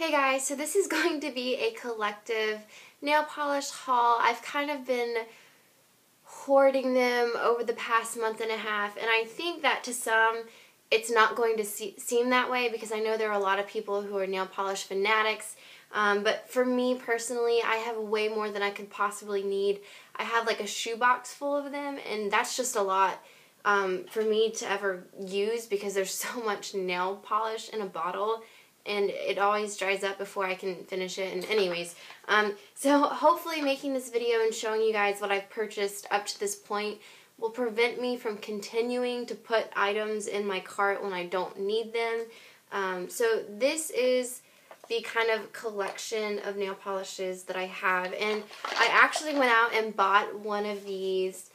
Hey guys, so this is going to be a collective nail polish haul. I've kind of been hoarding them over the past month and a half, and I think that to some it's not going to seem that way because I know there are a lot of people who are nail polish fanatics, but for me personally, I have way more than I could possibly need. I have like a shoebox full of them, and that's just a lot for me to ever use because there's so much nail polish in a bottle. And it always dries up before I can finish it. And anyways, so hopefully making this video and showing you guys what I've purchased up to this point will prevent me from continuing to put items in my cart when I don't need them. So this is the kind of collection of nail polishes that I have. And I actually went out and bought one of these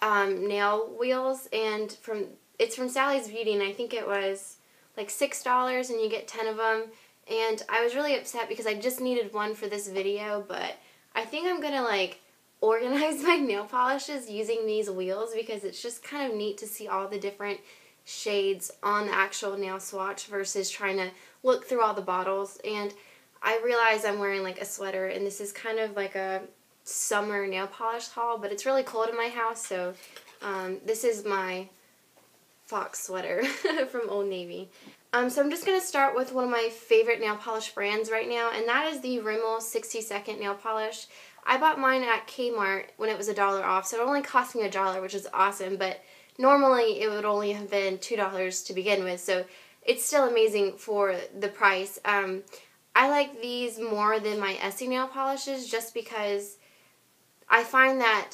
nail wheels, and it's from Sally's Beauty, and I think it was like $6 and you get 10 of them, and I was really upset because I just needed one for this video, but I think I'm gonna like organize my nail polishes using these wheels because it's just kind of neat to see all the different shades on the actual nail swatch versus trying to look through all the bottles. And I realize I'm wearing like a sweater, and this is kind of like a summer nail polish haul, but it's really cold in my house, so this is my fox sweater from Old Navy. So I'm just going to start with one of my favorite nail polish brands right now, and that is the Rimmel 60-second nail polish. I bought mine at Kmart when it was $1 off, so it only cost me $1, which is awesome, but normally it would only have been $2 to begin with, so it's still amazing for the price. I like these more than my Essie nail polishes just because I find that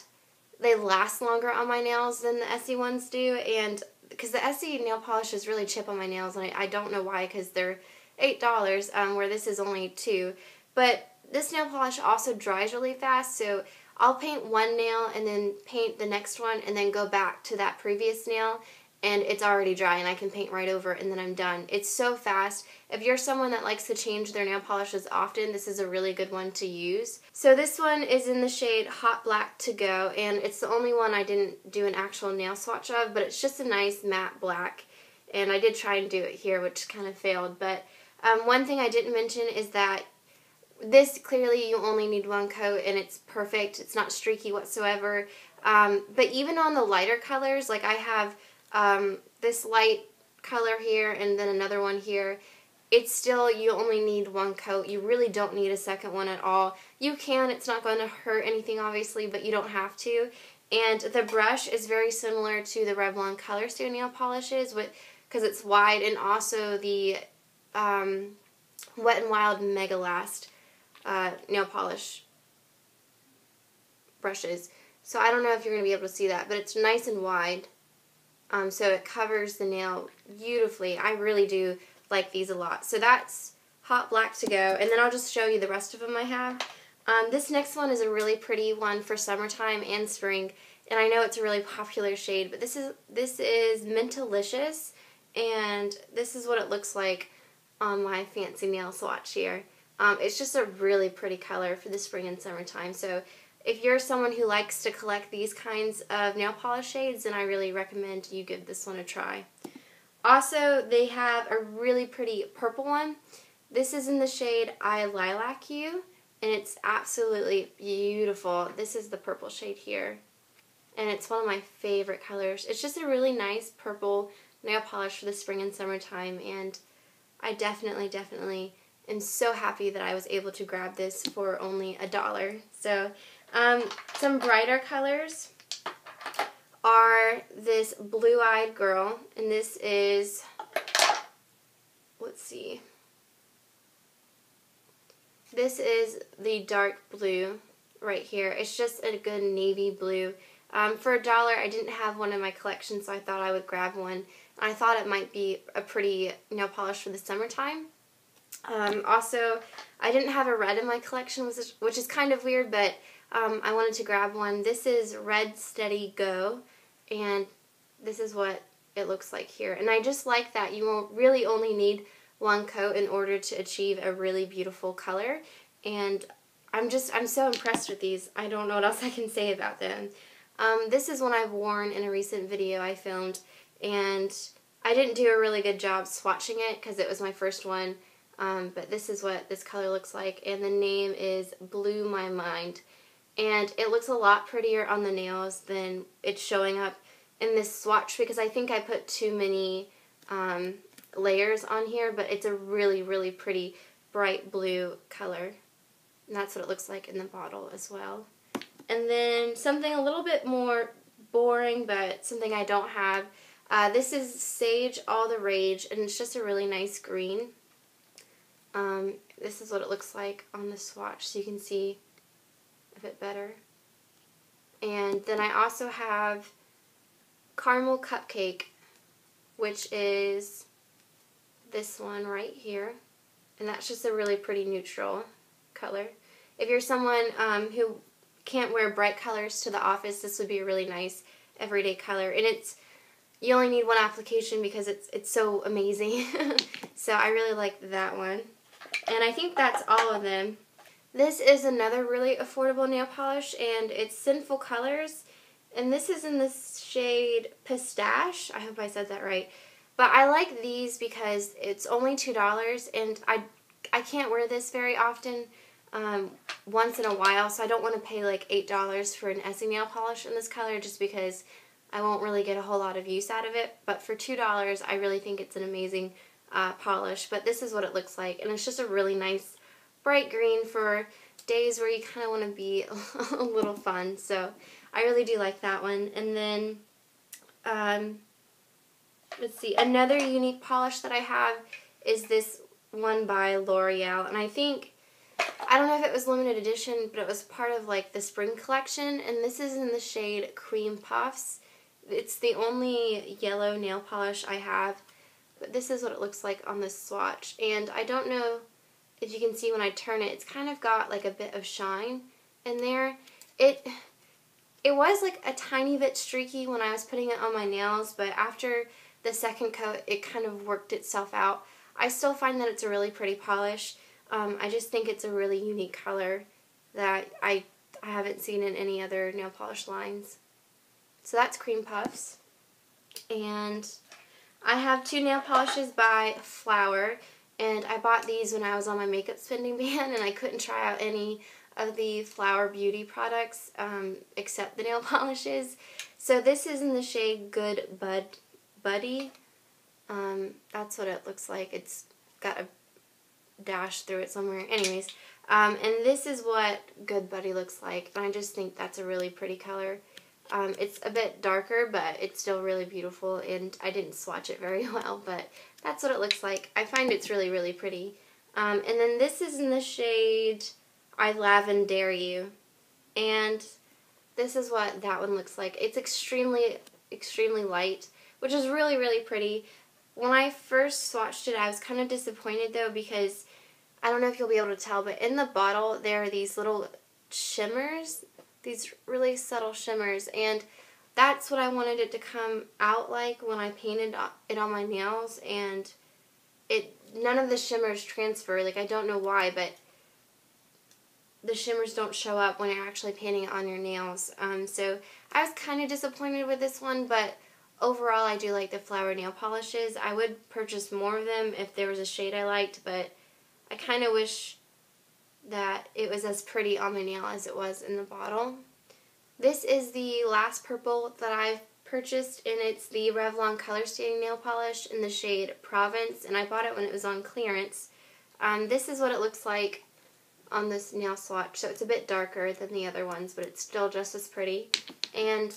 they last longer on my nails than the Essie ones do, and because the Essie nail polishes really chip on my nails, and I don't know why, because they're $8, where this is only $2. But this nail polish also dries really fast, so I'll paint one nail and then paint the next one and then go back to that previous nail, and it's already dry and I can paint right over it and then I'm done. It's so fast. If you're someone that likes to change their nail polishes often, this is a really good one to use. So this one is in the shade Hot Black to Go, and it's the only one I didn't do an actual nail swatch of, but it's just a nice matte black, and I did try and do it here, which kind of failed. But one thing I didn't mention is that this, clearly you only need one coat and it's perfect. It's not streaky whatsoever. But even on the lighter colors, like I have this light color here and then another one here, it's still, you only need one coat. You really don't need a second one at all. You can, it's not going to hurt anything obviously, but you don't have to. And the brush is very similar to the Revlon Colorstay nail polishes because it's wide, and also the Wet n Wild Mega Last nail polish brushes. So I don't know if you're going to be able to see that, but it's nice and wide. So it covers the nail beautifully. I really do like these a lot. So that's Hot Black to Go, and then I'll just show you the rest of them I have. This next one is a really pretty one for summertime and spring, and I know it's a really popular shade, but this is Mintilicious, and this is what it looks like on my fancy nail swatch here. It's just a really pretty color for the spring and summertime, so if you're someone who likes to collect these kinds of nail polish shades, then I really recommend you give this one a try. Also, they have a really pretty purple one. This is in the shade I Lilac You, and it's absolutely beautiful. This is the purple shade here, and it's one of my favorite colors. It's just a really nice purple nail polish for the spring and summertime, and I definitely am so happy that I was able to grab this for only $1. So, some brighter colors are this Blue-Eyed Girl, and this is, let's see, this is the dark blue right here. It's just a good navy blue. For $1, I didn't have one in my collection, so I thought I would grab one. I thought it might be a pretty nail polish for the summertime. Also, I didn't have a red in my collection, which is kind of weird, but I wanted to grab one. This is Red Steady Go, and this is what it looks like here. And I just like that you won't really only need one coat in order to achieve a really beautiful color, and I'm so impressed with these. I don't know what else I can say about them. This is one I've worn in a recent video I filmed, and I didn't do a really good job swatching it because it was my first one. but this is what this color looks like, and the name is Blew My Mind. And it looks a lot prettier on the nails than it's showing up in this swatch, because I think I put too many layers on here, but it's a really, really pretty bright blue color. And that's what it looks like in the bottle as well. And then something a little bit more boring, but something I don't have. This is Sage All the Rage, and it's just a really nice green. This is what it looks like on the swatch, so you can see a bit better. And then I also have Caramel Cupcake, which is this one right here. And that's just a really pretty neutral color. If you're someone who can't wear bright colors to the office, this would be a really nice everyday color. And you only need one application because it's so amazing. So I really like that one. And I think that's all of them. This is another really affordable nail polish, and it's Sinful Colors. And this is in the shade Pistache. I hope I said that right. But I like these because it's only $2, and I can't wear this very often, once in a while, so I don't want to pay like $8 for an Essie nail polish in this color just because I won't really get a whole lot of use out of it. But for $2, I really think it's an amazing polish. But this is what it looks like, and it's just a really nice bright green for days where you kind of want to be a little fun. So I really do like that one. And then let's see, another unique polish that I have is this one by L'Oreal, and I don't know if it was limited edition, but it was part of like the spring collection, and this is in the shade Cream Puffs. It's the only yellow nail polish I have, but this is what it looks like on this swatch. And I don't know if you can see when I turn it, it's kind of got like a bit of shine in there. It was like a tiny bit streaky when I was putting it on my nails, but after the second coat, it kind of worked itself out. I still find that it's a really pretty polish. I just think it's a really unique color that I haven't seen in any other nail polish lines. So that's Cream Puffs. And I have two nail polishes by Flower, and I bought these when I was on my makeup spending ban, and I couldn't try out any of the Flower beauty products except the nail polishes. So this is in the shade Good Buddy. That's what it looks like. It's got a dash through it somewhere. Anyways, and this is what Good Buddy looks like, and I just think that's a really pretty color. It's a bit darker, but it's still really beautiful, and I didn't swatch it very well, but that's what it looks like. I find it's really, really pretty. And then this is in the shade I Lavendare You, and this is what that one looks like. It's extremely, extremely light, which is really, really pretty. When I first swatched it, I was kind of disappointed though, because I don't know if you'll be able to tell, but in the bottle there are these little shimmers, these really subtle shimmers, and that's what I wanted it to come out like when I painted it on my nails, and none of the shimmers transfer. Like, I don't know why, but the shimmers don't show up when you're actually painting it on your nails. So I was kind of disappointed with this one, but overall I do like the Flower nail polishes. I would purchase more of them if there was a shade I liked, but I kind of wish that it was as pretty on my nail as it was in the bottle. This is the last purple that I've purchased, and it's the Revlon Colorstay nail polish in the shade Provence, and I bought it when it was on clearance. This is what it looks like on this nail swatch, so it's a bit darker than the other ones, but it's still just as pretty. And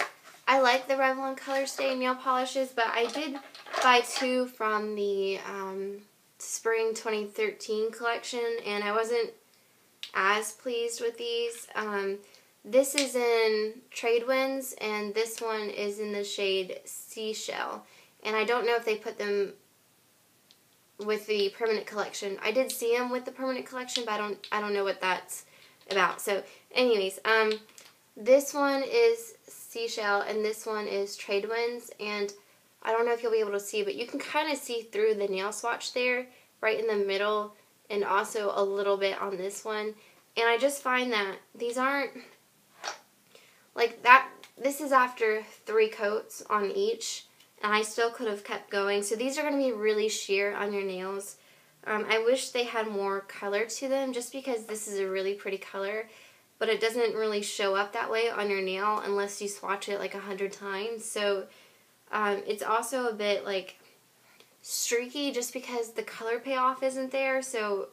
I like the Revlon Colorstay nail polishes, but I did buy two from the Spring 2013 collection, and I wasn't as pleased with these. This is in Trade Winds, and this one is in the shade Seashell. And I don't know if they put them with the permanent collection. I did see them with the permanent collection, but I don't know what that's about. So, anyways, this one is Seashell, and this one is Trade Winds, and I don't know if you'll be able to see, but you can kind of see through the nail swatch there, right in the middle, and also a little bit on this one. And I just find that these aren't like that. This is after 3 coats on each, and I still could have kept going. So these are going to be really sheer on your nails. I wish they had more color to them just because this is a really pretty color, but it doesn't really show up that way on your nail unless you swatch it like 100 times. So it's also a bit like streaky just because the color payoff isn't there. So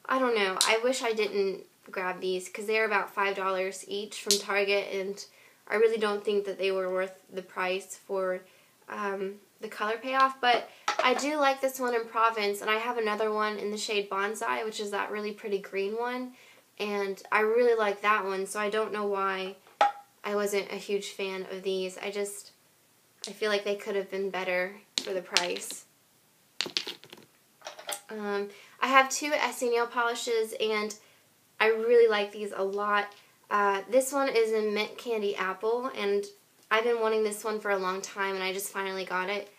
I don't know. I wish I didn't grab these because they're about $5 each from Target, and I really don't think that they were worth the price for the color payoff. But I do like this one in Provence, and I have another one in the shade Bonsai, which is that really pretty green one, and I really like that one, so I don't know why I wasn't a huge fan of these. I feel like they could have been better for the price. I have two Essie nail polishes, and I really like these a lot. This one is in Mint Candy Apple, and I've been wanting this one for a long time, and I just finally got it.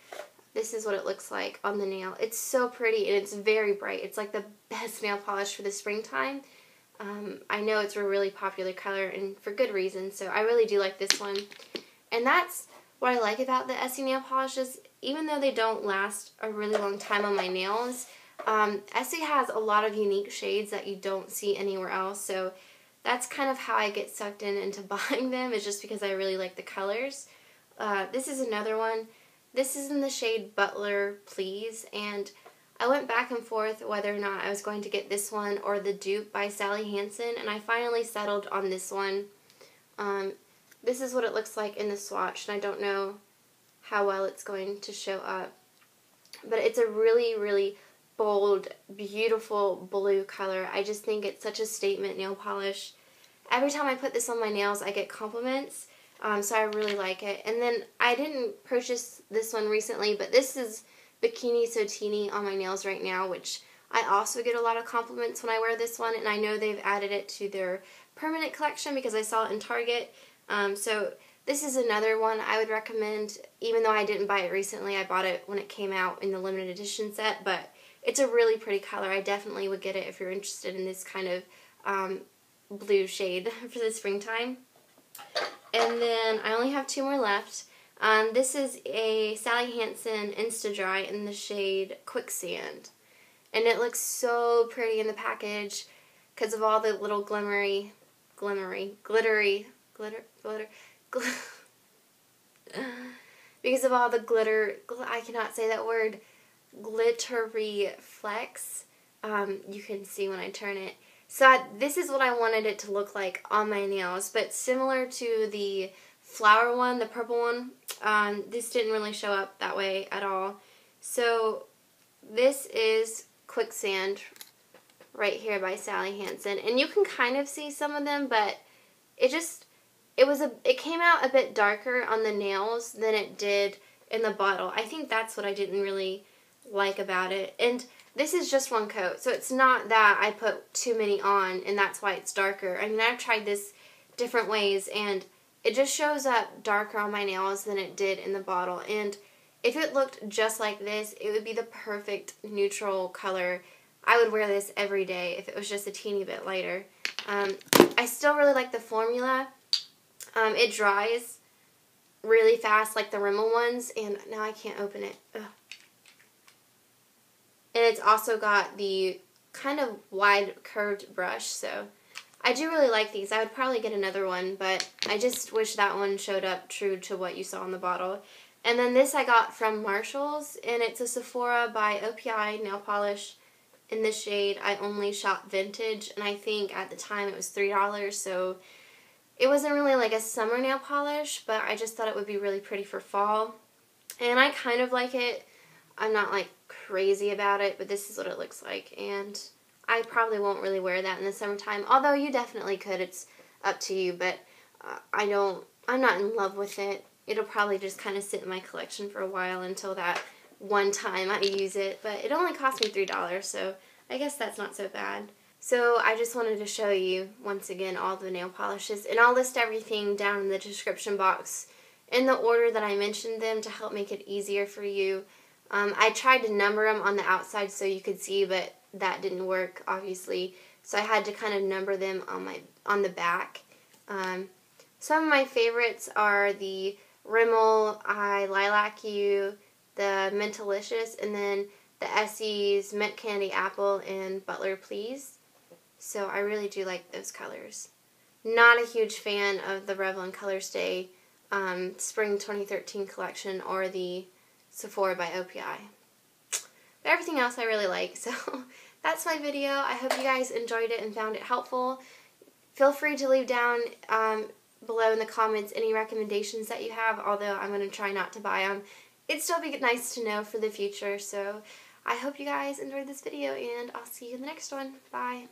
This is what it looks like on the nail. It's so pretty, and it's very bright. It's like the best nail polish for the springtime. I know it's a really popular color, and for good reason, so I really do like this one. And that's what I like about the Essie nail polishes. Even though they don't last a really long time on my nails, Essie has a lot of unique shades that you don't see anywhere else, so that's kind of how I get sucked into buying them, is just because I really like the colors. This is another one. This is in the shade Butler Please, and I went back and forth whether or not I was going to get this one or the dupe by Sally Hansen, and I finally settled on this one. This is what it looks like in the swatch, and I don't know how well it's going to show up. But it's a really, really bold, beautiful blue color. I just think it's such a statement nail polish. Every time I put this on my nails, I get compliments, so I really like it. And then I didn't purchase this one recently, but this is Bikini So Teeny on my nails right now, which I also get a lot of compliments when I wear this one, and I know they've added it to their permanent collection because I saw it in Target. So this is another one I would recommend, even though I didn't buy it recently. I bought it when it came out in the limited edition set, but it's a really pretty color. I definitely would get it if you're interested in this kind of blue shade for the springtime. And then I only have two more left. This is a Sally Hansen Insta Dry in the shade Quicksand. And it looks so pretty in the package because of all the little glittery, because of all the glitter, I cannot say that word, glittery flecks. You can see when I turn it. So this is what I wanted it to look like on my nails, but similar to the flower one, the purple one, this didn't really show up that way at all. So this is Quicksand right here by Sally Hansen, and you can kind of see some of them, but it came out a bit darker on the nails than it did in the bottle. I think that's what I didn't really like about it. And this is just one coat, so it's not that I put too many on and that's why it's darker. I mean, I've tried this different ways, and it just shows up darker on my nails than it did in the bottle. And if it looked just like this, it would be the perfect neutral color. I would wear this every day if it was just a teeny bit lighter. I still really like the formula. It dries really fast like the Rimmel ones, and now I can't open it. Ugh. And it's also got the kind of wide curved brush, so I do really like these. I would probably get another one, but I just wish that one showed up true to what you saw in the bottle. And then this I got from Marshall's, and it's a Sephora by OPI nail polish in the shade I Only Shop Vintage, and I think at the time it was $3, so it wasn't really like a summer nail polish, but I just thought it would be really pretty for fall. And I kind of like it. I'm not like crazy about it, but this is what it looks like, and I probably won't really wear that in the summertime, although you definitely could. It's up to you, but I'm not in love with it. It'll probably just kind of sit in my collection for a while until that one time I use it, but it only cost me $3, so I guess that's not so bad. So I just wanted to show you once again all the nail polishes, and I'll list everything down in the description box in the order that I mentioned them to help make it easier for you. I tried to number them on the outside so you could see, but that didn't work, obviously. So I had to kind of number them on the back. Some of my favorites are the Rimmel I Lilac You, the Mintilicious, and then the Essie's Mint Candy Apple and Butler Please. So I really do like those colors. Not a huge fan of the Revlon Colorstay Spring 2013 collection or the Sephora by OPI. But everything else I really like. So that's my video. I hope you guys enjoyed it and found it helpful. Feel free to leave down below in the comments any recommendations that you have, although I'm going to try not to buy them. It'd still be nice to know for the future. So I hope you guys enjoyed this video, and I'll see you in the next one. Bye.